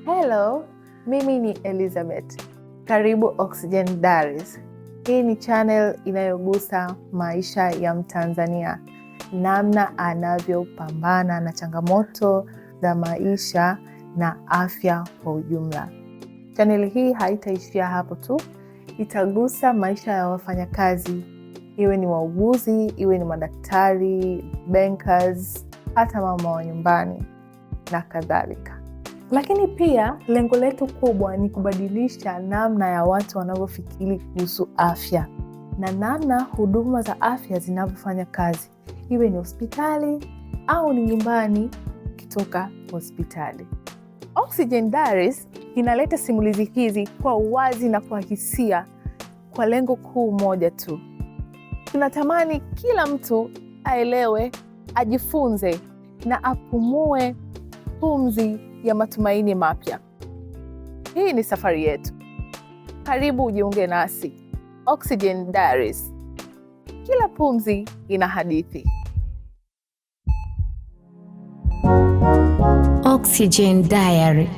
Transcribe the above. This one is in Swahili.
Hello, mimi ni Elizabeth. Karibu Oxygen Diaries. Hii ni channel inayogusa maisha ya Mtanzania, namna anavyopambana na changamoto za maisha na afya kwa ujumla. Channel hii haitaishia hapo tu, itagusa maisha ya wafanyakazi, iwe ni wauguzi, iwe ni madaktari, bankers, hata mama wa nyumbani na kadhalika. Lakini pia lengo letu kubwa ni kubadilisha namna ya watu wanavyofikiri kuhusu afya na namna huduma za afya zinavyofanya kazi, iwe ni hospitali au ni nyumbani kitoka hospitali. Oxygen Diaries inaleta simulizi hizi kwa uwazi na kwa hisia, kwa lengo kuu moja tu. Tunatamani kila mtu aelewe, ajifunze na apumue pumzi ya matumaini mapya. Hii ni safari yetu. Karibu ujiunge nasi. Oxygen Diaries. Kila pumzi ina hadithi. Oxygen Diary.